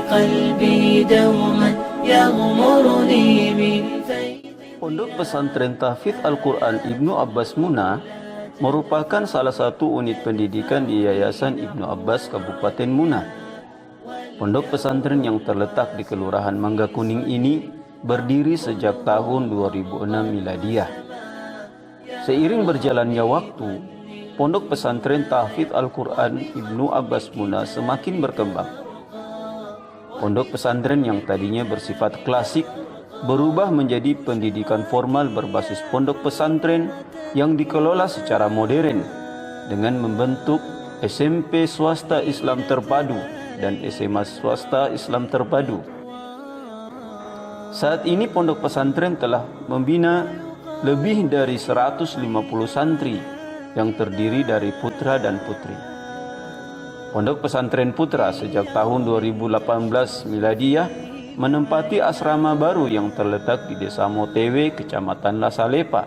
قلبي دوما يغمرني من فيض. Pondok Pesantren Tahfidz Al-Quran Ibnu Abbas Muna merupakan salah satu unit pendidikan di Yayasan Ibnu Abbas Kabupaten Muna. Pondok pesantren yang terletak di Kelurahan Mangga Kuning ini berdiri sejak tahun 2006 Miladiah. Seiring berjalannya waktu, Pondok Pesantren Tahfidz Al-Quran Ibnu Abbas Muna semakin berkembang. Pondok pesantren yang tadinya bersifat klasik berubah menjadi pendidikan formal berbasis pondok pesantren yang dikelola secara modern dengan membentuk SMP swasta Islam terpadu dan SMA swasta Islam terpadu. Saat ini pondok pesantren telah membina lebih dari 150 santri yang terdiri dari putra dan putri. Pondok Pesantren Putra sejak tahun 2018 Miladiah menempati asrama baru yang terletak di Desa Motewe, Kecamatan Lasalepa.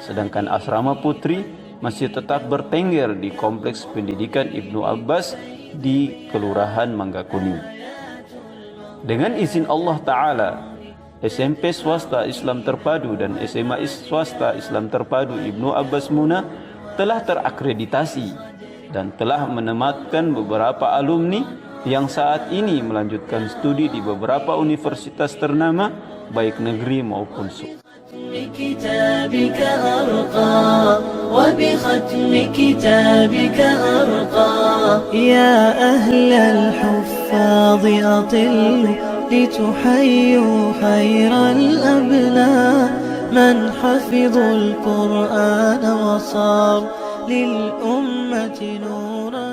Sedangkan asrama putri masih tetap bertengger di Kompleks Pendidikan Ibnu Abbas di Kelurahan Mangga Kuning. Dengan izin Allah Ta'ala, SMP swasta Islam terpadu dan SMA swasta Islam terpadu Ibnu Abbas Muna telah terakreditasi dan telah menempatkan beberapa alumni yang saat ini melanjutkan studi di beberapa universitas ternama baik negeri maupun swasta. بكتابك أرقى وبختم كتابك أرقى يا أهل الحفاظ أطلوا لتحيوا خير الأبناء من حفظوا القرآن وصار للأمة نورا.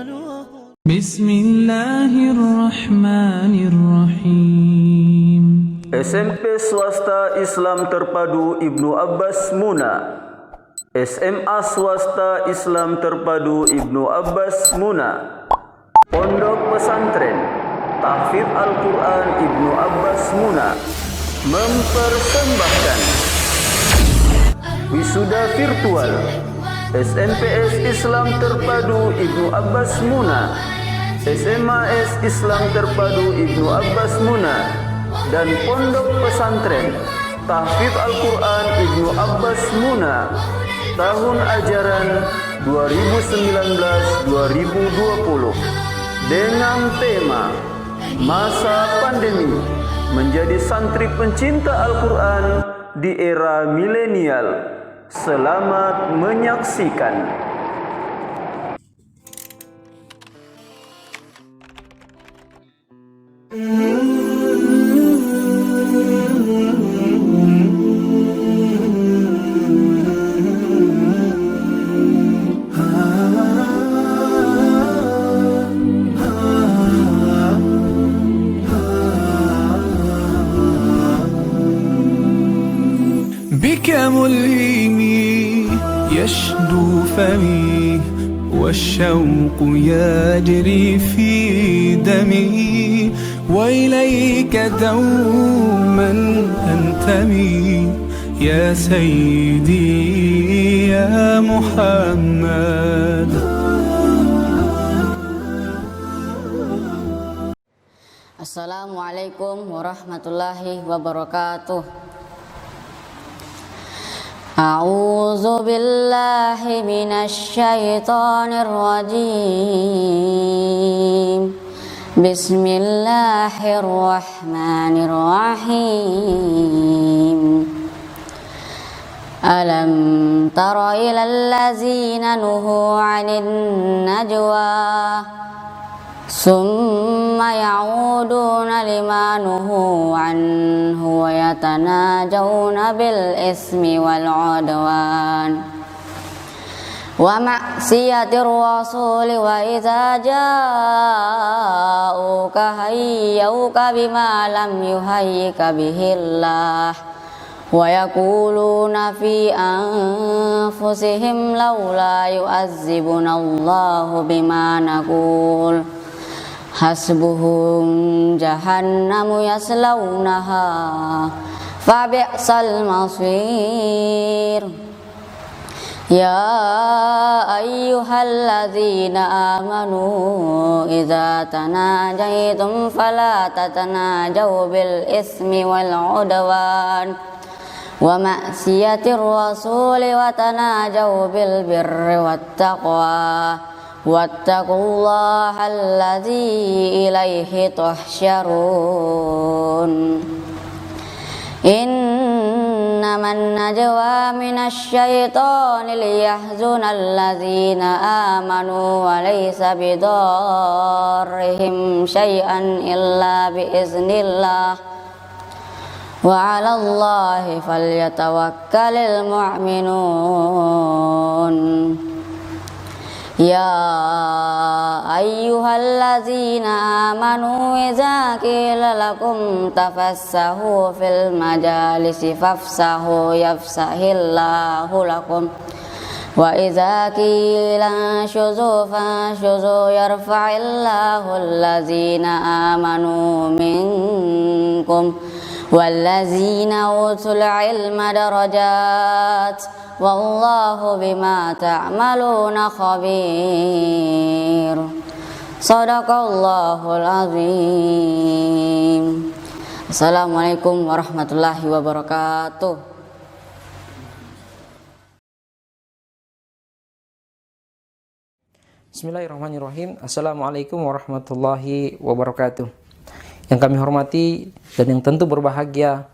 بسم الله الرحمن الرحيم. SMP swasta Islam terpadu Ibnu Abbas Muna, SMA swasta Islam terpadu Ibnu Abbas Muna, Pondok Pesantren Tahfidz Al-Quran Ibnu Abbas Muna mempersembahkan wisuda virtual SMPS Islam terpadu Ibnu Abbas Muna, SMAS Islam terpadu Ibnu Abbas Muna, dan Pondok Pesantren Tahfidz Al-Quran Ibnu Abbas Muna tahun ajaran 2019-2020 dengan tema Masa Pandemi Menjadi Santri Pencinta Al-Quran di Era Milenial. Selamat menyaksikan. بك ملهمي يشدو فمي والشوق يجري في دمي وإليك دوما أنتمي يا سيدي يا محمد. Assalamualaikum warahmatullahi wabarakatuh. A'udzu billahi minasy syaithanir rajim. Bismillahirrahmanirrahim. Alam tara ilal ladzina nuhu 'anil najwa summa ya'uduna lima nuhu anhu wa yatanajawna bil ismi wal 'udwan wa ma'siyatir rasuli wa idza ja'uka hayyuka bima lam yuhayyika bihillah wa yaquluna fi anfusihim laula yu'azzibunallahu bima naqul hasbuhum jahannamu yaslaunaha fabi'sal masir. يا أيها الذين آمنوا إذا تناجيتم فلا تتناجوا بالإثم والعدوان ومعصية الرسول وتناجوا بالبر والتقوى واتقوا الله الذي إليه تحشرون إنما النجوى من الشيطان ليحزن الذين آمنوا وليس بضارهم شيئا إلا بإذن الله وعلى الله فليتوكل المؤمنون يا أيها الذين آمنوا إذا قيل لكم تفسحوا في المجالس فافسحوا يفسح الله لكم وإذا قيل انشزوا فانشزوا يرفع الله الذين آمنوا منكم والذين أوتوا العلم درجات والله بما تعملون خبير صدق الله العظيم. Assalamualaikum warahmatullahi wabarakatuh. Bismillahirrahmanirrahim. Assalamualaikum warahmatullahi wabarakatuh. Yang kami hormati dan yang tentu berbahagia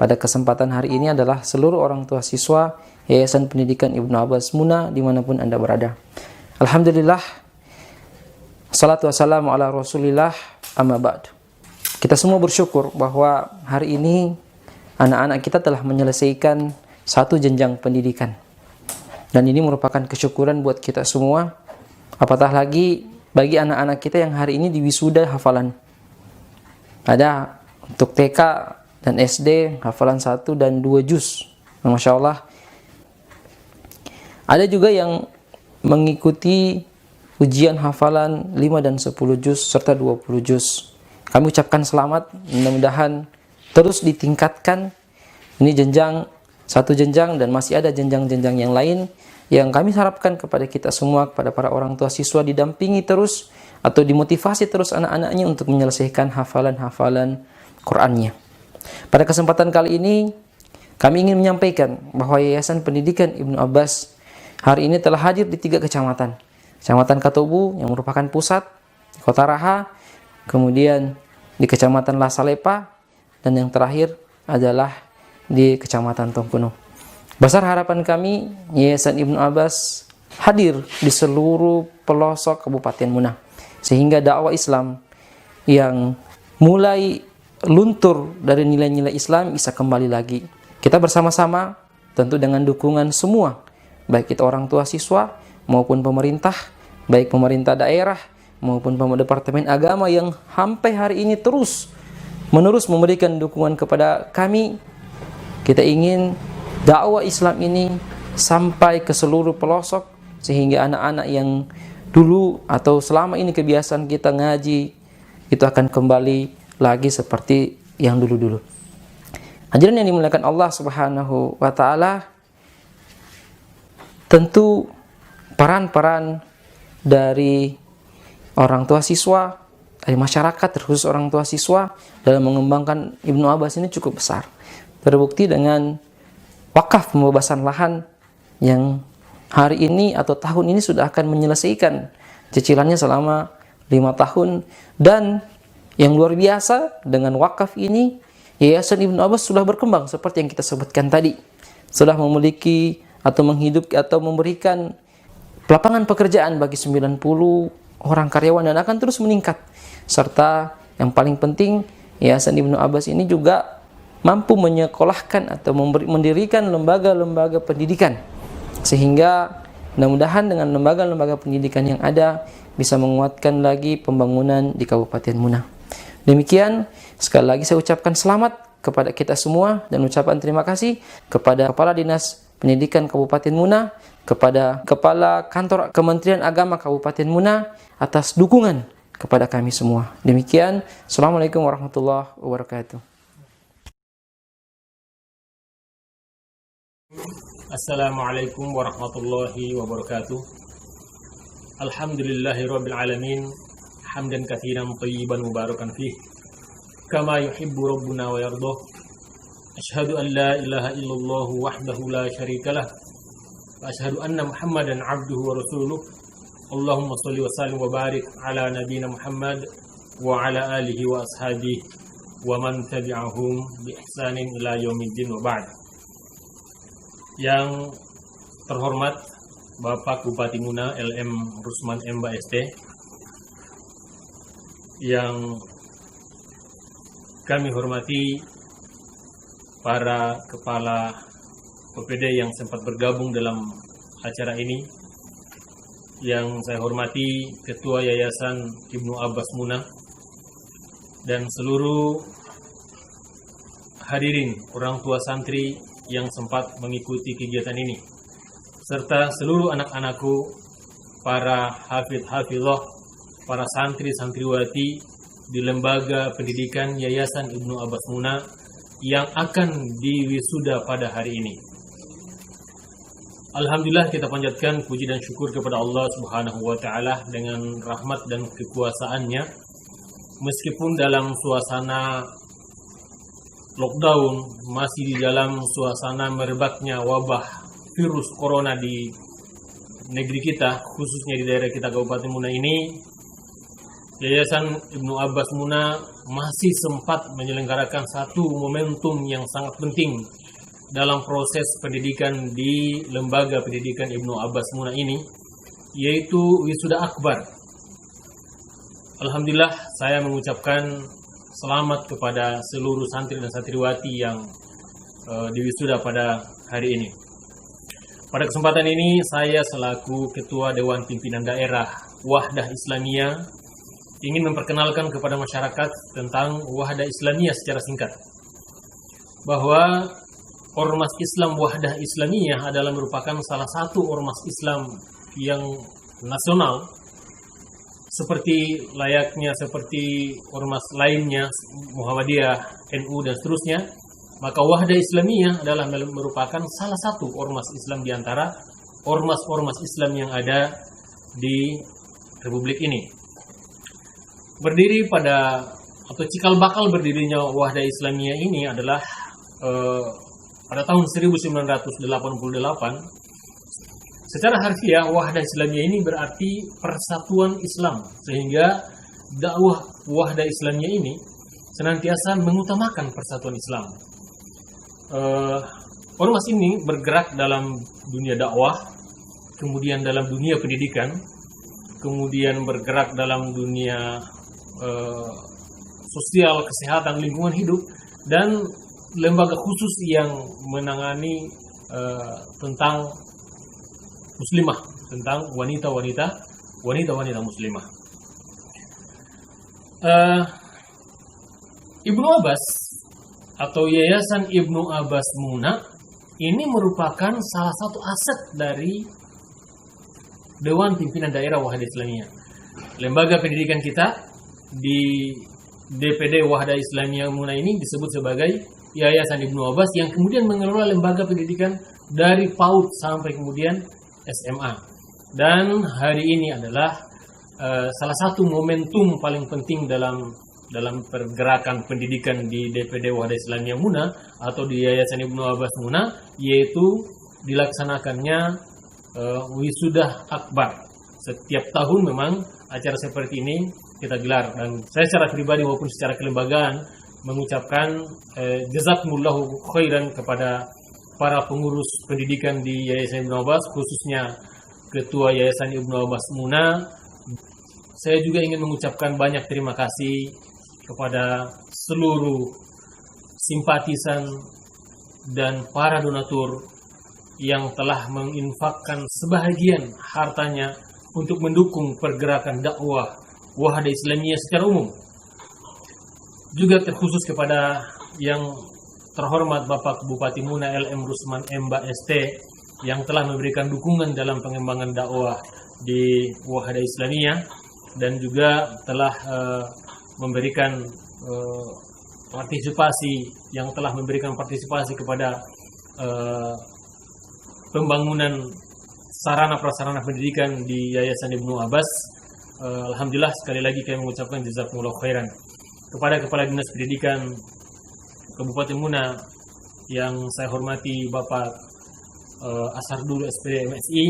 pada kesempatan hari ini adalah seluruh orang tua siswa Yayasan Pendidikan Ibnu Abbas Muna dimanapun Anda berada. Alhamdulillah, salatu wassalamu ala rasulillah, amma ba'd. Kita semua bersyukur bahwa hari ini anak-anak kita telah menyelesaikan satu jenjang pendidikan. Dan ini merupakan kesyukuran buat kita semua. Apatah lagi bagi anak-anak kita yang hari ini diwisuda hafalan. Ada untuk TK dan SD hafalan 1 dan 2 juz. Masya Allah. Ada juga yang mengikuti ujian hafalan 5 dan 10 juz serta 20 juz. Kami ucapkan selamat, mudah-mudahan terus ditingkatkan. Ini jenjang, satu jenjang dan masih ada jenjang-jenjang yang lain yang kami harapkan kepada kita semua, kepada para orang tua siswa, didampingi terus atau dimotivasi terus anak-anaknya untuk menyelesaikan hafalan-hafalan Qur'annya. Pada kesempatan kali ini, kami ingin menyampaikan bahwa Yayasan Pendidikan Ibnu Abbas hari ini telah hadir di 3 kecamatan. Kecamatan Katobu yang merupakan pusat, Kota Raha, kemudian di Kecamatan Lasalepa, dan yang terakhir adalah di Kecamatan Tongkuno. Besar harapan kami, Yayasan Ibnu Abbas hadir di seluruh pelosok Kabupaten Muna, sehingga dakwah Islam yang mulai luntur dari nilai-nilai Islam bisa kembali lagi. Kita bersama-sama, tentu dengan dukungan semua, baik itu orang tua siswa maupun pemerintah, baik pemerintah daerah maupun Departemen Agama yang sampai hari ini terus-menerus memberikan dukungan kepada kami. Kita ingin dakwah Islam ini sampai ke seluruh pelosok, sehingga anak-anak yang dulu atau selama ini kebiasaan kita ngaji itu akan kembali lagi seperti yang dulu-dulu. Hadirin yang dimuliakan Allah Subhanahu wa taala, tentu peran-peran dari orang tua siswa, dari masyarakat terkhusus orang tua siswa dalam mengembangkan Ibnu Abbas ini cukup besar. Terbukti dengan wakaf pembebasan lahan yang hari ini atau tahun ini sudah akan menyelesaikan cicilannya selama 5 tahun. Dan yang luar biasa, dengan wakaf ini Yayasan Ibnu Abbas sudah berkembang seperti yang kita sebutkan tadi. Sudah memiliki atau menghidup atau memberikan lapangan pekerjaan bagi 90 orang karyawan dan akan terus meningkat. Serta yang paling penting, Yayasan Ibnu Abbas ini juga mampu menyekolahkan atau mendirikan lembaga-lembaga pendidikan, sehingga mudah-mudahan dengan lembaga-lembaga pendidikan yang ada bisa menguatkan lagi pembangunan di Kabupaten Muna. Demikian, sekali lagi saya ucapkan selamat kepada kita semua dan ucapan terima kasih kepada Kepala Dinas Pendidikan Kabupaten Muna, kepada Kepala Kantor Kementerian Agama Kabupaten Muna atas dukungan kepada kami semua. Demikian, Assalamualaikum warahmatullahi wabarakatuh. Assalamualaikum warahmatullahi wabarakatuh. Alhamdulillahi rabbil alamin. Hamdan katsiran thayyiban mubarakan fih. Kama yuhibbu rabbuna wa yardah. Asyhadu an la ilaha illallah wahdahu la syarikalah. Wa asyhadu anna Muhammadan abduhu wa rasuluh. Allahumma shalli wa sallim wa barik ala nabiyyina Muhammad wa ala alihi wa ashabihi wa man tabi'ahum bi ihsanin ila yaumiddin wa ba'd. Yang terhormat Bapak Bupati Muna LM Rusman Emba ST, yang kami hormati para kepala PPD yang sempat bergabung dalam acara ini, yang saya hormati Ketua Yayasan Ibnu Abbas Muna dan seluruh hadirin orang tua santri yang sempat mengikuti kegiatan ini, serta seluruh anak-anakku, para hafidh-hafidhah, para santri-santriwati di lembaga pendidikan Yayasan Ibnu Abbas Muna yang akan diwisuda pada hari ini. Alhamdulillah, kita panjatkan puji dan syukur kepada Allah Subhanahu wa Ta'ala dengan rahmat dan kekuasaannya, meskipun dalam suasana lockdown, masih di dalam suasana merebaknya wabah virus corona di negeri kita, khususnya di daerah kita Kabupaten Muna ini, Yayasan Ibnu Abbas Muna masih sempat menyelenggarakan satu momentum yang sangat penting dalam proses pendidikan di lembaga pendidikan Ibnu Abbas Muna ini, yaitu wisuda akbar. Alhamdulillah, saya mengucapkan selamat kepada seluruh santri dan santriwati yang diwisuda pada hari ini. Pada kesempatan ini, saya selaku Ketua Dewan Pimpinan Daerah Wahdah Islamiyah ingin memperkenalkan kepada masyarakat tentang Wahdah Islamiyah secara singkat. Bahwa Ormas Islam Wahdah Islamiyah adalah merupakan salah satu ormas Islam yang nasional, seperti layaknya seperti ormas lainnya, Muhammadiyah, NU dan seterusnya. Maka Wahdah Islamiyah adalah merupakan salah satu ormas Islam di antara ormas-ormas Islam yang ada di Republik ini. Berdiri pada, atau cikal bakal berdirinya Wahdah Islamiyah ini adalah pada tahun 1988. Secara harfiah, Wahdah Islamiyah ini berarti persatuan Islam, sehingga dakwah Wahdah Islamiyah ini senantiasa mengutamakan persatuan Islam. Ormas ini bergerak dalam dunia dakwah, kemudian dalam dunia pendidikan, kemudian bergerak dalam dunia sosial, kesehatan, lingkungan hidup, dan lembaga khusus yang menangani tentang muslimah, tentang wanita-wanita muslimah. Ibnu Abbas atau Yayasan Ibnu Abbas Muna ini merupakan salah satu aset dari Dewan Pimpinan Daerah Wahdah Islamiyah. Lembaga pendidikan kita di DPD Wahdah Islamiyah Muna ini disebut sebagai Yayasan Ibnu Abbas, yang kemudian mengelola lembaga pendidikan dari PAUD sampai kemudian SMA. Dan hari ini adalah salah satu momentum paling penting dalam pergerakan pendidikan di DPD Wahdah Islamiyah Muna atau di Yayasan Ibnu Abbas Muna, yaitu dilaksanakannya wisuda akbar. Setiap tahun memang acara seperti ini kita gelar, dan saya secara pribadi maupun secara kelembagaan mengucapkan jazakumullahu khairan kepada para pengurus pendidikan di Yayasan Ibnu Abbas, khususnya Ketua Yayasan Ibnu Abbas Muna. Saya juga ingin mengucapkan banyak terima kasih kepada seluruh simpatisan dan para donatur yang telah menginfakkan sebahagian hartanya untuk mendukung pergerakan dakwah Wahdah Islamiyah secara umum. Juga terkhusus kepada yang terhormat Bapak Bupati Muna LM Rusman Emba ST yang telah memberikan dukungan dalam pengembangan dakwah di Wahdah Islamiyah, dan juga telah memberikan partisipasi kepada pembangunan sarana prasarana pendidikan di Yayasan Ibnu Abbas. Alhamdulillah, sekali lagi kami mengucapkan jazakumullah khairan kepada Kepala Dinas Pendidikan Kabupaten Muna yang saya hormati Bapak Asardul SPD MSI.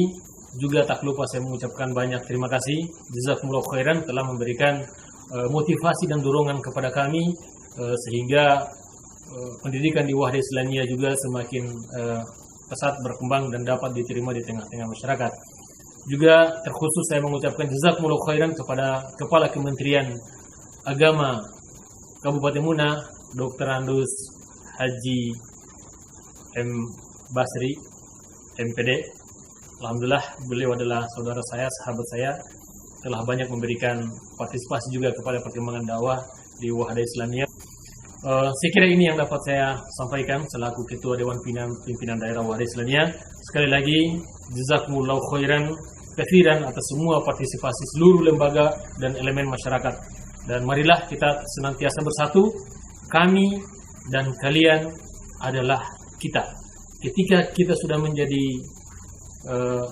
Juga tak lupa saya mengucapkan banyak terima kasih, jazakumullah khairan, telah memberikan motivasi dan dorongan kepada kami sehingga pendidikan di Wahda Islamiyah juga semakin pesat berkembang dan dapat diterima di tengah-tengah masyarakat. Juga terkhusus saya mengucapkan jazakumullah khairan kepada Kepala Kementerian Agama Kabupaten Muna, Dr. Andus Haji M. Basri, MPD. Alhamdulillah, beliau adalah saudara saya, sahabat saya, telah banyak memberikan partisipasi juga kepada perkembangan dakwah di Wahda Islamiyah. Saya kira ini yang dapat saya sampaikan selaku Ketua Dewan Pimpinan Daerah Wahda Islamiyah. Sekali lagi, jazakumullahu khairan katsiran atas semua partisipasi seluruh lembaga dan elemen masyarakat. Dan marilah kita senantiasa bersatu. Kami dan kalian adalah kita. Ketika kita sudah menjadi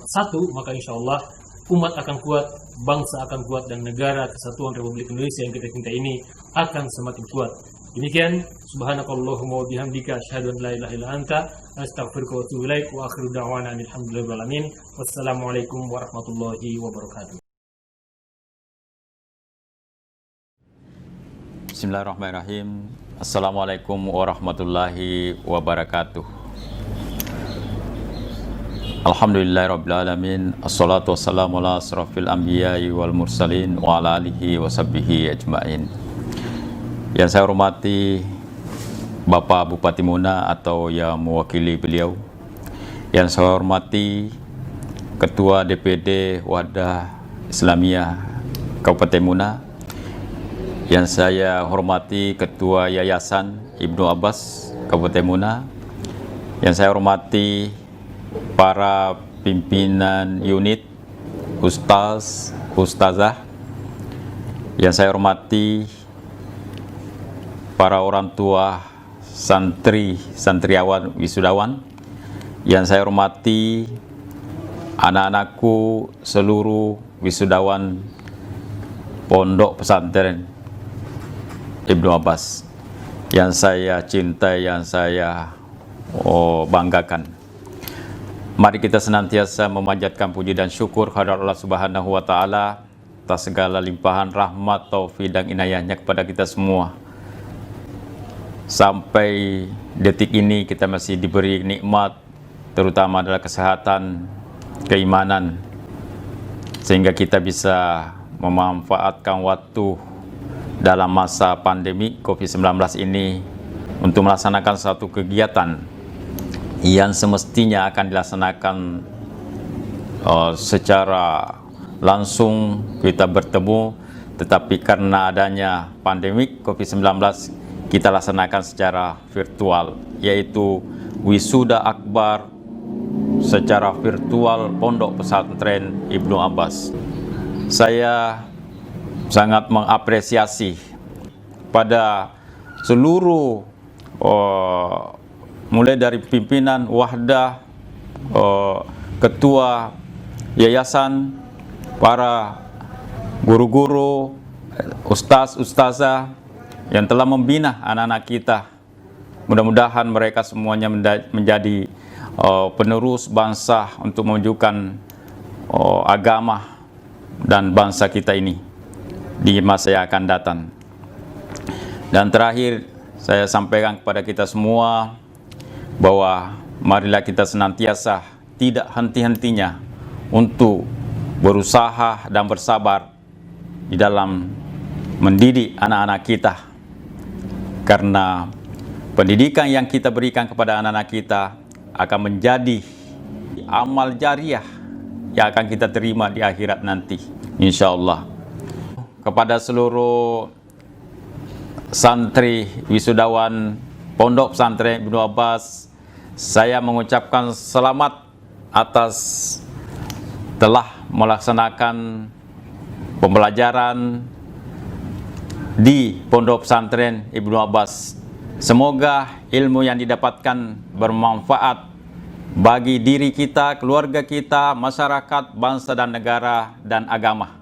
satu, maka insya Allah umat akan kuat, bangsa akan kuat, dan negara kesatuan Republik Indonesia yang kita cinta ini akan semakin kuat. Demikian, subhanakallahumma wa bihamdika asyhadu an la ilaha illa anta astaghfiruka wa atubu ilaik wa akhiru da'wana alhamdulillahi rabbil alamin. Wassalamualaikum warahmatullahi wabarakatuh. Bismillahirrahmanirrahim. Assalamualaikum warahmatullahi wabarakatuh. Alhamdulillahirrabbilalamin. Assalatu wassalamu ala asrafil anbiya'i wal mursalin wa ala alihi wa sahbihi ajma'in. Yang saya hormati Bapak Bupati Muna atau yang mewakili beliau, yang saya hormati Ketua DPD Wahda Islamiyah Kabupaten Muna, yang saya hormati Ketua Yayasan Ibnu Abbas Kabupaten Muna, yang saya hormati para pimpinan unit, ustaz, ustazah, yang saya hormati para orang tua, santri, santriawan, wisudawan, yang saya hormati anak-anakku seluruh wisudawan Pondok Pesantren Ibnu Abbas yang saya cintai, yang saya banggakan. Mari kita senantiasa memanjatkan puji dan syukur kehadirat Allah Subhanahu wa taala atas segala limpahan rahmat, taufik dan inayahnya kepada kita semua. Sampai detik ini kita masih diberi nikmat, terutama adalah kesehatan, keimanan, sehingga kita bisa memanfaatkan waktu dalam masa pandemi COVID-19 ini untuk melaksanakan satu kegiatan yang semestinya akan dilaksanakan secara langsung kita bertemu, tetapi karena adanya pandemi COVID-19 kita laksanakan secara virtual, yaitu wisuda akbar secara virtual Pondok Pesantren Ibnu Abbas. Saya sangat mengapresiasi pada seluruh mulai dari pimpinan Wahda, ketua yayasan, para guru-guru, ustaz, ustazah yang telah membina anak-anak kita. Mudah-mudahan mereka semuanya menjadi penerus bangsa untuk mewujudkan agama dan bangsa kita ini di masa yang akan datang. Dan terakhir, saya sampaikan kepada kita semua bahwa marilah kita senantiasa tidak henti-hentinya untuk berusaha dan bersabar di dalam mendidik anak-anak kita, karena pendidikan yang kita berikan kepada anak-anak kita akan menjadi amal jariah yang akan kita terima di akhirat nanti, insya Allah. Kepada seluruh santri wisudawan Pondok Pesantren Ibnu Abbas, saya mengucapkan selamat atas telah melaksanakan pembelajaran di Pondok Pesantren Ibnu Abbas. Semoga ilmu yang didapatkan bermanfaat bagi diri kita, keluarga kita, masyarakat, bangsa dan negara, dan agama.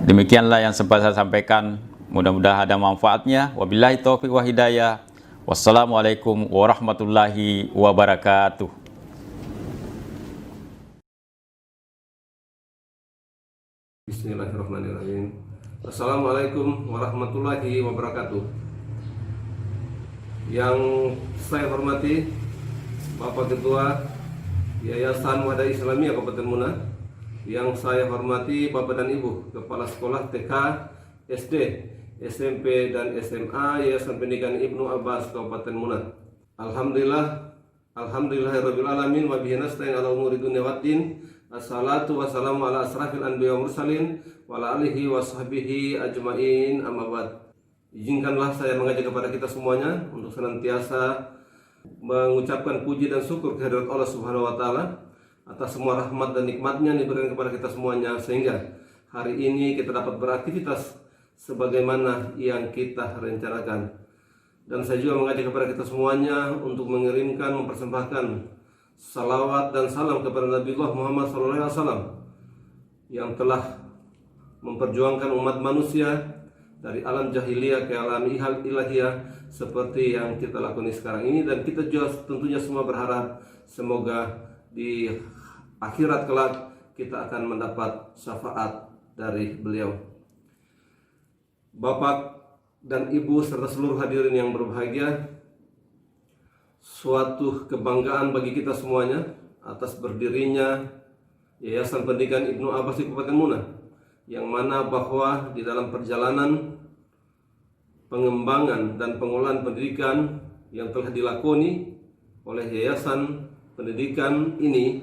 Demikianlah yang sempat saya sampaikan. Mudah-mudahan ada manfaatnya. Wabillahi taufiq wa hidayah. Wassalamualaikum warahmatullahi wabarakatuh. Bismillahirrahmanirrahim. Assalamualaikum warahmatullahi wabarakatuh. Yang saya hormati Bapak Ketua Yayasan Wadah Islamiyah Kabupaten Muna, yang saya hormati Bapak dan Ibu Kepala Sekolah TK, SD, SMP dan SMA Yayasan Pendidikan Ibnu Abbas Kabupaten Muna. Alhamdulillahirabbil alamin wa bihi nasta'in ala umuri dunya waddin. Assalatu wassalamu ala asrafil anbiya wa mursalin wa ala alihi wa sahbihi ajmain, amma ba'd. Izinkanlah saya mengajak kepada kita semuanya untuk senantiasa mengucapkan puji dan syukur kehadirat Allah Subhanahu wa taala atas semua rahmat dan nikmatnya yang diberikan kepada kita semuanya, sehingga hari ini kita dapat beraktivitas sebagaimana yang kita rencanakan. Dan saya juga mengajak kepada kita semuanya untuk mengirimkan, mempersembahkan salawat dan salam kepada Nabiullah Muhammad SAW yang telah memperjuangkan umat manusia dari alam jahiliyah ke alam ilahiyah seperti yang kita lakukan sekarang ini. Dan kita juga tentunya semua berharap semoga di akhirat kelak kita akan mendapat syafaat dari beliau. Bapak dan Ibu serta seluruh hadirin yang berbahagia, suatu kebanggaan bagi kita semuanya atas berdirinya Yayasan Pendidikan Ibnu Abbas di Kabupaten Muna, yang mana bahwa di dalam perjalanan pengembangan dan pengolahan pendidikan yang telah dilakoni oleh Yayasan Pendidikan ini,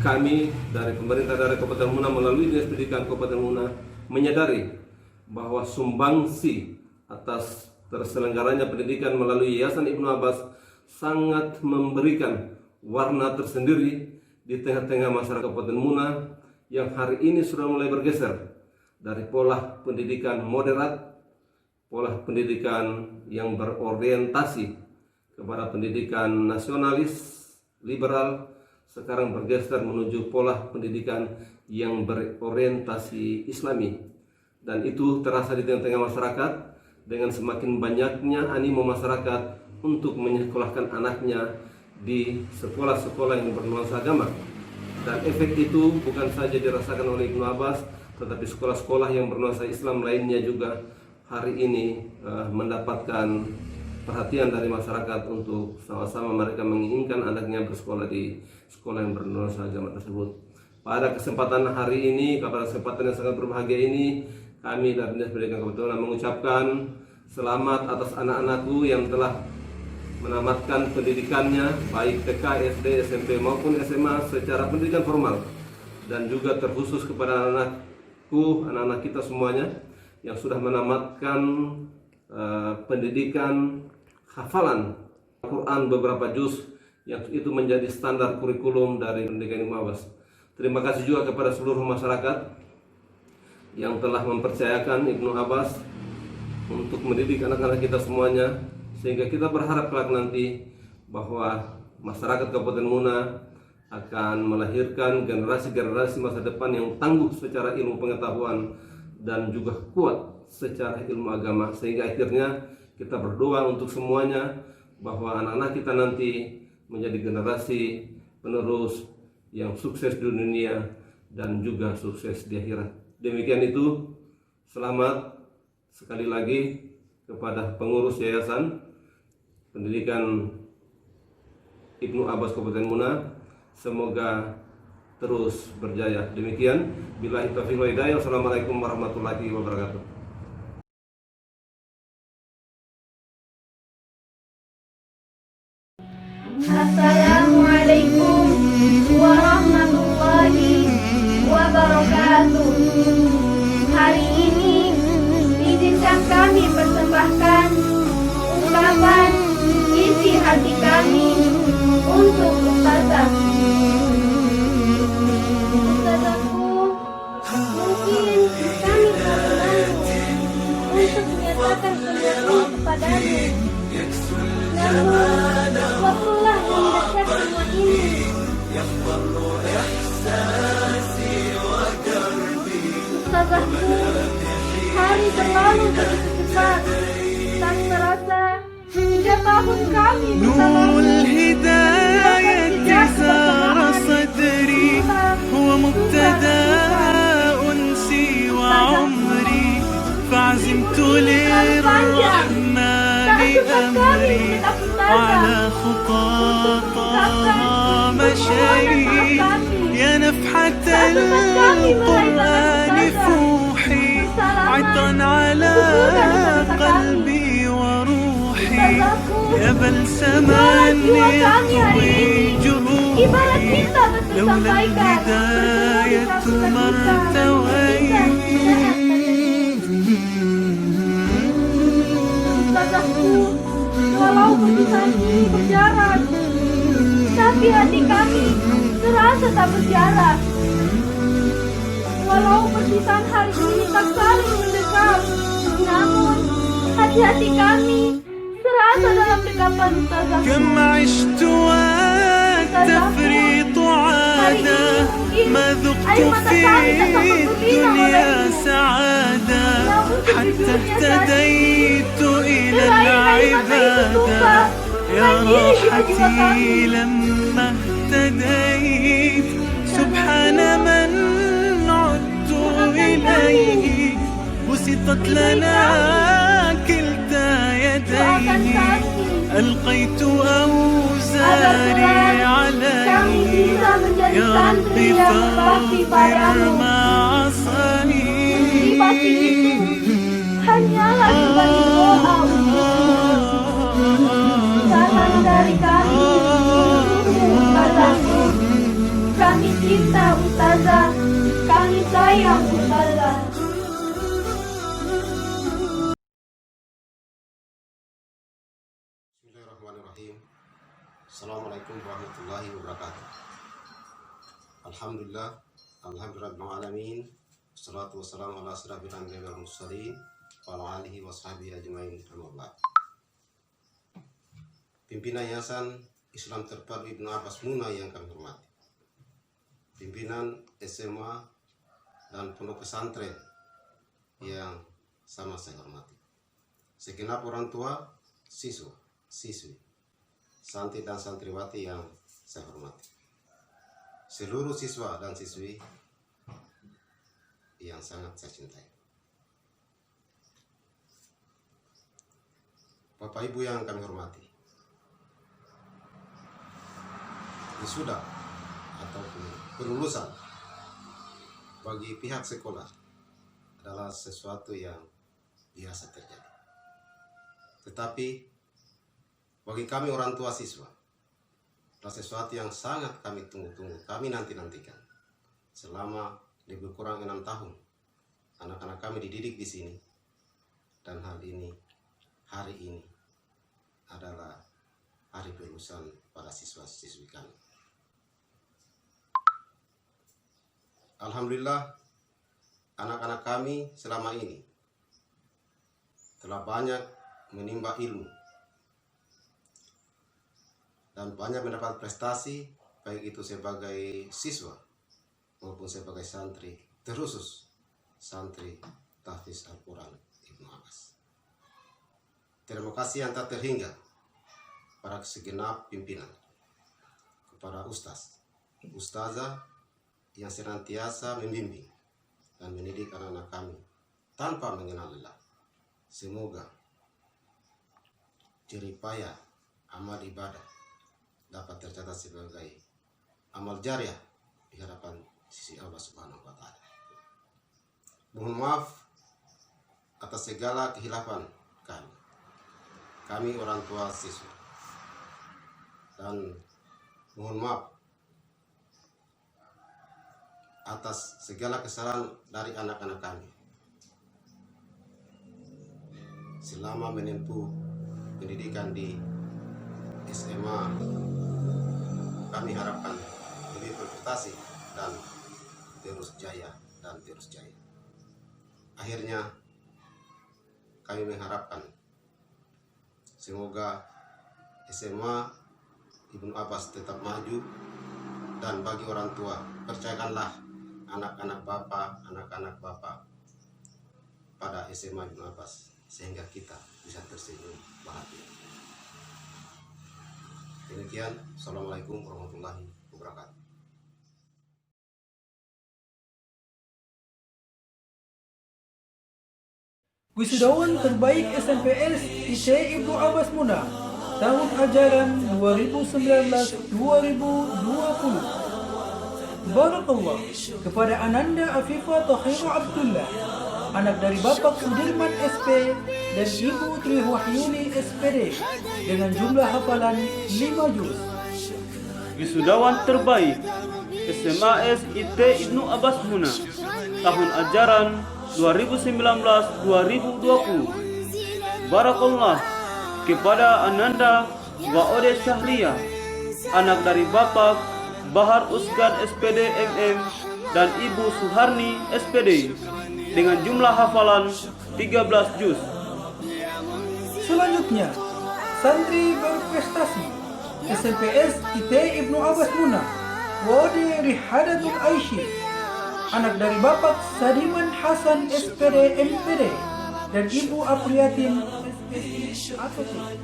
kami dari pemerintah daerah Kabupaten Muna melalui Dinas Pendidikan Kabupaten Muna menyadari bahwa sumbangsi atas terselenggaranya pendidikan melalui Yayasan Ibnu Abbas sangat memberikan warna tersendiri di tengah-tengah masyarakat Kabupaten Muna yang hari ini sudah mulai bergeser dari pola pendidikan moderat, pola pendidikan yang berorientasi kepada pendidikan nasionalis, liberal, sekarang bergeser menuju pola pendidikan yang berorientasi Islami. Dan itu terasa di tengah-tengah masyarakat dengan semakin banyaknya animo masyarakat untuk menyekolahkan anaknya di sekolah-sekolah yang bernuansa agama. Dan efek itu bukan saja dirasakan oleh Ibnu Abbas, tetapi sekolah-sekolah yang bernuansa Islam lainnya juga hari ini mendapatkan perhatian dari masyarakat untuk sama-sama mereka menginginkan anaknya bersekolah di sekolah yang bernuansa agama tersebut. Pada kesempatan hari ini, pada kesempatan yang sangat berbahagia ini, kami dari Dinas Pendidikan Kabupaten Muna mengucapkan selamat atas anak-anakku yang telah menamatkan pendidikannya baik TK, SD, SMP maupun SMA secara pendidikan formal, dan juga terkhusus kepada anak-anakku, anak-anak kita semuanya yang sudah menamatkan pendidikan hafalan Al-Quran beberapa juz yang itu menjadi standar kurikulum dari pendidikan Ibnu Abbas. Terima kasih juga kepada seluruh masyarakat yang telah mempercayakan Ibnu Abbas untuk mendidik anak-anak kita semuanya, sehingga kita berharap kelak nanti bahwa masyarakat Kabupaten Muna akan melahirkan generasi-generasi masa depan yang tangguh secara ilmu pengetahuan dan juga kuat secara ilmu agama, sehingga akhirnya kita berdoa untuk semuanya bahwa anak-anak kita nanti menjadi generasi penerus yang sukses di dunia dan juga sukses di akhirat. Demikian itu, selamat sekali lagi kepada pengurus Yayasan Pendidikan Ibnu Abbas Kabupaten Muna. Semoga terus berjaya. Demikian, billahi taufiq wal hidayah. Wassalamualaikum warahmatullahi wabarakatuh. Assalamualaikum warahmatullahi wabarakatuh. Hari ini izinkan kami persembahkan ungkapan isi hati kami untuk Ustazah. Ustazahku, mungkin kami telah mengganggu untuk menyatakan pendapat kepadamu. Namun, waktulah yang dekat semua ini. Ustazahku, hari berlalu begitu cepat. Tak terasa 3 tahun kami نور bersama. الهداية زار صدري هو مبتدأ أنسي وعمري فعزمت للرحمن أمري وعلى خطاها مشاري يا نفحة القرآن فوحي عطرا على قلبي وروحي يا بلسما يطوي جروحي لولا الهداية ما ارتويت. Ustazahku, walau perpisahan ini berjarak, tapi hati kami terasa tak berjarak. Walau perpisahan hari ini tak saling mendekat, namun hati-hati kami terasa dalam dekapan Ustazahku. كم عشت والتفريط عادة ما ذقت في الدنيا سعادة حتى اهتديت إلى العبادة يا راحتي لما اهتديت سبحان من عدت إليه بسطت لنا كلتا يديه ألقيت أوزاري عليه يا رب فاغفر ما عصاني. Hanyalah sebagai doa salam dari kami untukmu Ustazahku. Kami cinta Ustazah, kami sayang Ustazah. Bismillahirrahmanirrahim. Assalamualaikum warahmatullahi wabarakatuh. Alhamdulillah, alhamdulillahirabbil alamin. Wassalatu wassalamu ala asyrafil anbiya'i wal mursalin wa ala alihi washabihi ajmain. Amma ba'd. Pimpinan Yayasan Islam Terpadu Ibnu Abbas Muna yang kami hormati, pimpinan SMA dan pondok pesantren yang sama saya hormati, segenap orang tua, siswa, siswi, santri dan santriwati yang saya hormati, seluruh siswa dan siswi yang sangat saya cintai, Bapak Ibu yang kami hormati. Wisuda ataupun kelulusan bagi pihak sekolah adalah sesuatu yang biasa terjadi. Tetapi bagi kami orang tua siswa adalah sesuatu yang sangat kami tunggu-tunggu, kami nanti-nantikan. Selama lebih kurang 6 tahun anak-anak kami dididik di sini, dan hari ini adalah hari kelulusan para siswa-siswi kami. Alhamdulillah, anak-anak kami selama ini telah banyak menimba ilmu dan banyak mendapat prestasi, baik itu sebagai siswa maupun sebagai santri, terkhusus santri tahfiz Al-Quran Ibnu Abbas. Terima kasih yang tak terhingga para segenap pimpinan, kepada ustaz, ustazah yang senantiasa membimbing dan mendidik anak-anak kami tanpa mengenal lelah. Semoga jeripaya amal ibadah dapat tercatat sebagai amal jariah di hadapan sisi Allah Subhanahu wa Ta'ala. Mohon maaf atas segala kehilafan kami orang tua siswa, dan mohon maaf atas segala kesalahan dari anak-anak kami selama menempuh pendidikan di SMA. Kami harapkan lebih berprestasi dan terus jaya dan terus jaya. Akhirnya kami mengharapkan Semoga SMA Ibnu Abbas tetap maju, dan bagi orang tua, percayakanlah anak-anak Bapak pada SMA Ibnu Abbas sehingga kita bisa tersenyum bahagia. Demikian, Assalamualaikum warahmatullahi wabarakatuh. Wisudawan terbaik SMPS IT Ibnu Abbas Muna tahun ajaran 2019-2020. Barakallah kepada Ananda Afifah Tahiru Abdullah, anak dari Bapak Sudirman SP dan Ibu Tri Wahyuni SPD dengan jumlah hafalan 5 juz. Wisudawan terbaik SMAS IT Ibnu Abbas Muna tahun ajaran 2019-2020. Barakallah kepada Ananda Waode Syahria, anak dari Bapak Bahar Usgan SPD MM dan Ibu Suharni SPD dengan jumlah hafalan 13 juz. Selanjutnya, santri berprestasi SMPS IT Ibnu Abbas Muna Waode Rihadatul Aisyah, anak dari Bapak Sadiman Hasan SPD MPD dan Ibu Apriatin SSI ATT,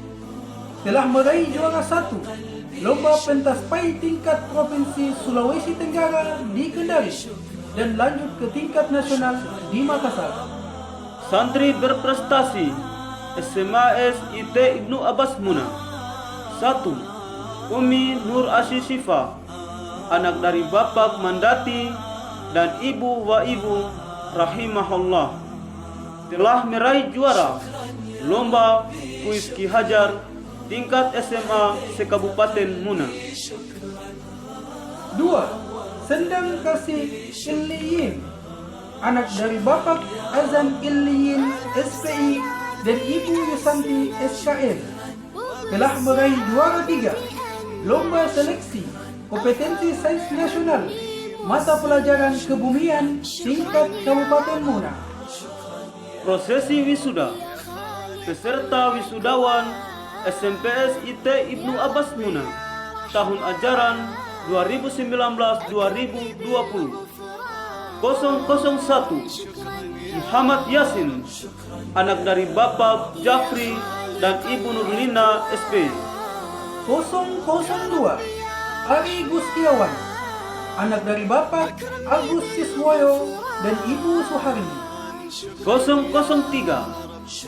telah meraih juara 1 Lomba Pentas Pai tingkat Provinsi Sulawesi Tenggara di Kendari dan lanjut ke tingkat nasional di Makassar. Santri berprestasi SMAS IT Ibnu Abbas Muna 1. Umi Nur Asy Syifa, anak dari Bapak Mandati dan Ibu wa Ibu rahimahullah, telah meraih juara Lomba Kuis Ki Hajar tingkat SMA se-Kabupaten Muna. 2. Sendang Kasih Illiyin, anak dari Bapak Azan Illiyin SPI dan Ibu Yusanti SKM, telah meraih juara 3 Lomba Seleksi Kompetensi Sains Nasional Mata Pelajaran Kebumian tingkat Kabupaten Muna. Prosesi wisuda peserta wisudawan SMPS IT Ibnu Abbas Muna tahun ajaran 2019-2020. 001 Muhammad Yasin, anak dari Bapak Jafri dan Ibu Nurlina SP. 002 Ari Gustiawan, anak dari Bapak Agus Siswoyo dan Ibu Suharni. 003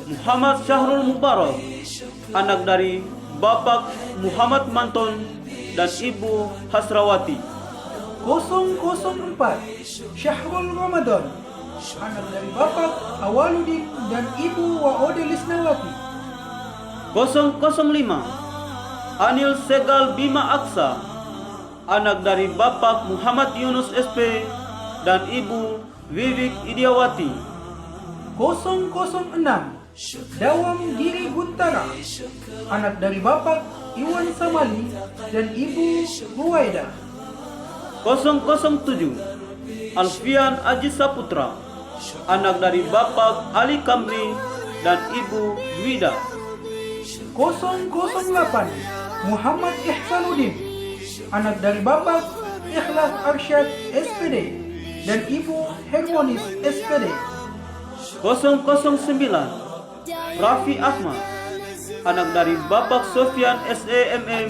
Muhammad Syahrul Mubarak, anak dari Bapak Muhammad Manton dan Ibu Hasrawati. 004 Syahrul Ramadan, anak dari Bapak Awaludin dan Ibu Waode Lisnawati. 005 Anil Segal Bima Aksa, anak dari Bapak Muhammad Yunus SP dan Ibu Wiwik Idiawati. 006 Dawam Giri Guntara, anak dari Bapak Iwan Samali dan Ibu Ruwaida. 007 Alfian Aji Saputra, anak dari Bapak Ali Kamri dan Ibu Dwida. 008 Muhammad Ihsanuddin, anak dari Bapak Ikhlas Arsyad SPD dan Ibu Hermonis SPD. 009 Raffi Ahmad, anak dari Bapak Sofyan SEMM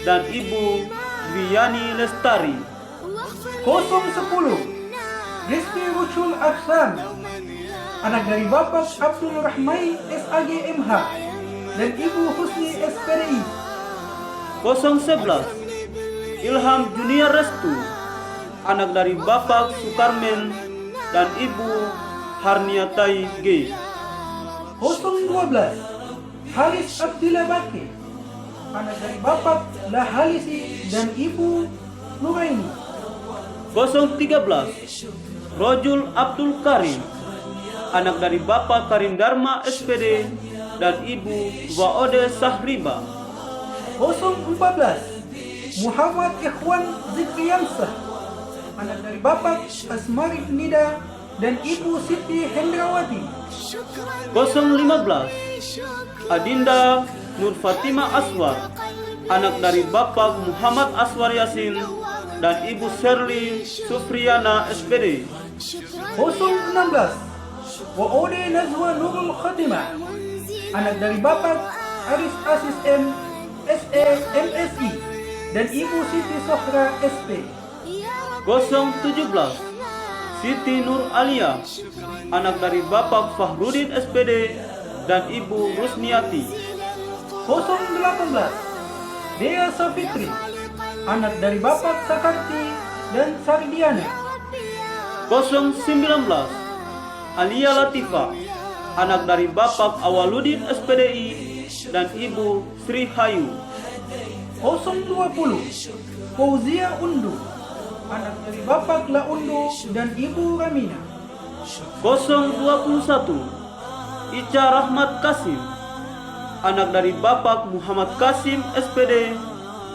dan Ibu Dwiyani Lestari. 010 Rizky Rucul Ahsan, anak dari Bapak Abdul Rahmai SAG MH dan Ibu Husni SPDI. 011 Ilham Junior Restu, anak dari Bapak Sukarmen dan Ibu Harniatai G. 012 Haris Abdillah Baki, anak dari Bapak Lahalisi dan Ibu Nuraini. 013 Rojul Abdul Karim, anak dari Bapak Karim Dharma SPD dan Ibu Waode Sahriba. 014 Muhammad Ikhwan Zikriyansah, anak dari Bapak Asmarik Nida dan Ibu Siti Hendrawati. 015 Adinda Nur Fatimah Aswar, anak dari Bapak Muhammad Aswar Yasin dan Ibu Sherly Sufriana SPD. 016 Waode Nazwa Nurul Khatimah, anak dari Bapak Aris Asis M, SE, MSI dan Ibu Siti Sohra SP. 017 Siti Nur Alia, anak dari Bapak Fahrudin SPD dan Ibu Rusniati. 018 Dea Safitri, anak dari Bapak Sakarti dan Sardiana. 019 Alia Latifa, anak dari Bapak Awaludin SPDI dan Ibu Sri Hayu. 020 Fauzia Undu, anak dari Bapak La Undu dan Ibu Ramina. 021 Ica Rahmat Kasim, anak dari Bapak Muhammad Kasim SPD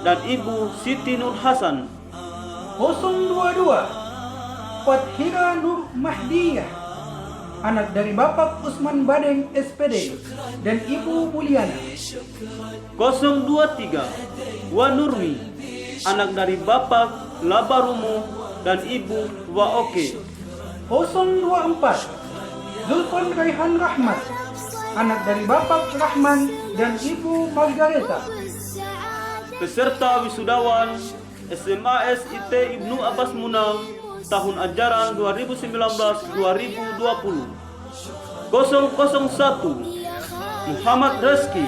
dan Ibu Siti Nur Hasan. 022 Fathira Nur Mahdiyah, anak dari Bapak Usman Badeng SPD dan Ibu Mulyana. 023 Wanurmi, anak dari Bapak Labarumu dan Ibu Waoke. 024 Zulfan Raihan Rahmat, anak dari Bapak Rahman dan Ibu Margareta. Peserta wisudawan SMAS IT Ibnu Abbas Muna tahun ajaran 2019-2020. 001 Muhammad Reski,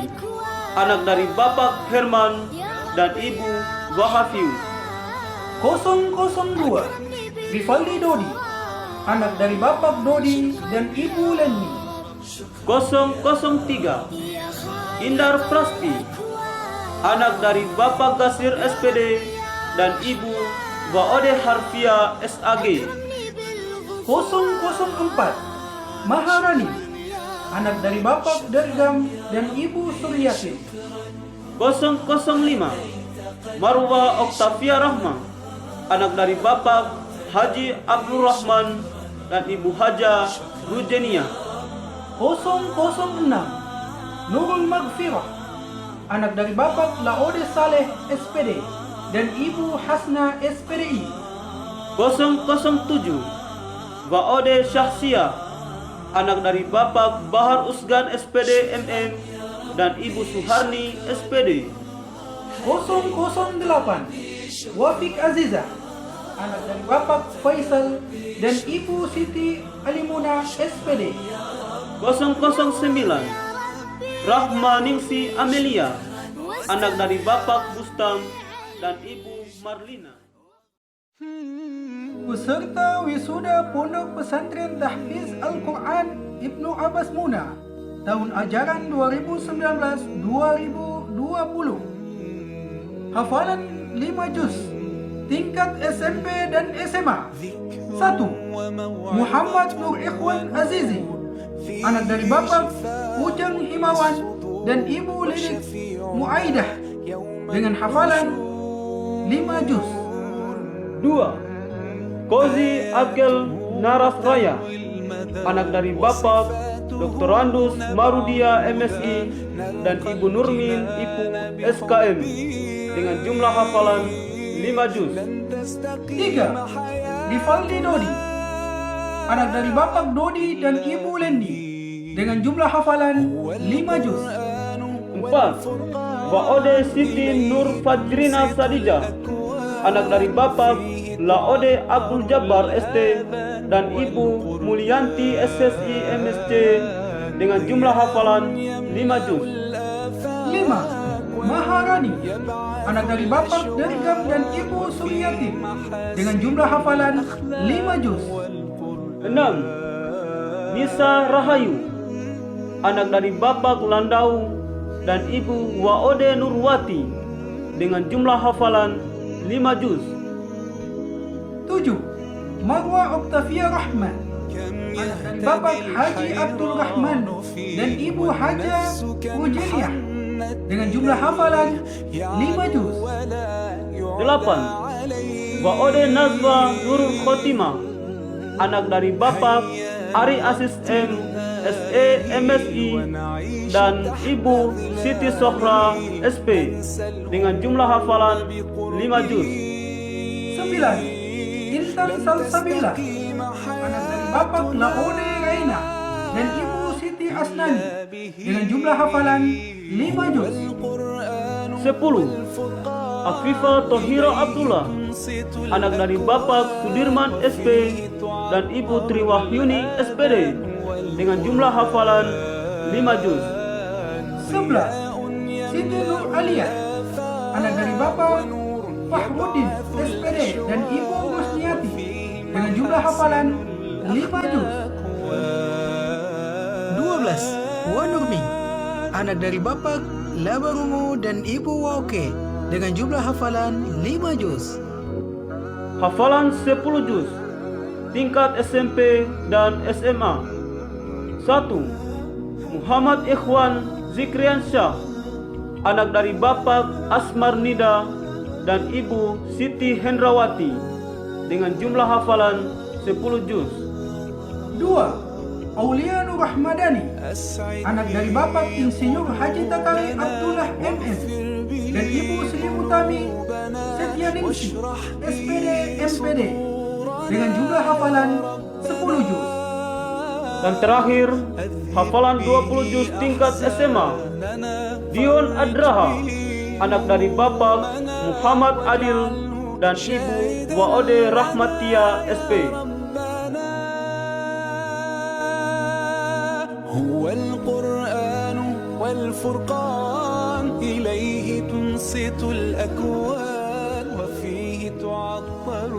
anak dari Bapak Herman dan Ibu Wahafiu. 002 Rivaldi Dodi, anak dari Bapak Dodi dan Ibu Leni. 003 Indar Prasti, anak dari Bapak Gasir SPD dan Ibu Waode Harfia SAG. 004 Maharani, anak dari Bapak Dergam dan Ibu Suryati. 005 Marwa Oktavia Rahma, anak dari Bapak Haji Abdul Rahman dan Ibu Haja Rujenia. 006 Nurul Magfirah, anak dari Bapak Laode Saleh SPD dan Ibu Hasna SPDI. 007 Waode Syahsia, anak dari Bapak Bahar Usgan SPD MM dan Ibu Suharni SPD. 008 Wafik Aziza, anak dari Bapak Faisal dan Ibu Siti Alimuna SPD. 009 Rahmaningsi Amelia, anak dari Bapak Bustam dan Ibu Marlina. Peserta wisuda Pondok Pesantren Tahfiz Al-Quran Ibnu Abbas Muna tahun ajaran 2019-2020. Hafalan 5 juz tingkat SMP dan SMA. 1. Muhammad Nur Ikhwan Azizi, anak dari Bapak Ujang Himawan dan Ibu Lilik Muaidah dengan hafalan 5 juz. 2. Kozi Agel Naras Raya, anak dari Bapak Dr. Andus Marudia MSI dan Ibu Nurmin Ipu SKM dengan jumlah hafalan 5 juz. 3. Rivaldi Dodi, anak dari Bapak Dodi dan Ibu Lendi dengan jumlah hafalan 5 juz. 4. Waode Siti Nur Fajrina Sadijah, anak dari Bapak Laode Abdul Jabbar ST dan Ibu Mulyanti SSI MSC dengan jumlah hafalan 5 juz. 5. Maharani, anak dari Bapak Dergam dan Ibu Suryati dengan jumlah hafalan 5 juz. 6. Nisa Rahayu, anak dari Bapak Landau dan Ibu Waode Nurwati dengan jumlah hafalan 5 juz. 7. Marwa Oktavia Rahman, anak dari Bapak Haji Abdul Rahman dan Ibu Haja Ujeliah dengan jumlah hafalan 5 juz. 8. Waode Nazwa Nurul Khotimah, anak dari Bapak Ari Asis M SE MSI dan Ibu Siti Sohra SP dengan jumlah hafalan 5 juz. 9. Intan Salsabila, anak dari Bapak Laode Raina dan Ibu Siti Asnani dengan jumlah hafalan 5 juz. 10. Afifah Tohira Abdullah, anak dari Bapak Sudirman SP dan Ibu Triwahyuni SPD dengan jumlah hafalan 5 juz. 11. Siti Nur Alia, anak dari Bapak Fahmuddin SPD dan Ibu Rusniati dengan jumlah hafalan 5 juz. 12. Wanurmi, anak dari Bapak Labarungu dan Ibu Wauke dengan jumlah hafalan 5 juz. Hafalan 10 juz tingkat SMP dan SMA. 1. Muhammad Ikhwan Zikriansyah, anak dari Bapak Asmar Nida dan Ibu Siti Hendrawati dengan jumlah hafalan 10 juz. 2. Aulia Nur Rahmadani, anak dari Bapak Insinyur Haji Takari Abdullah MS dan Ibu Sri Utami Setianingsi SPD MPD dengan jumlah hafalan 10 juz. Dan terakhir, hafalan 20 juz tingkat SMA. Dion Adraha, anak dari Bapak Muhammad Adil dan Ibu Waode Rahmatia SP. هو القرآن والفرقان إليه تنصت الأكوان وفيه تعطر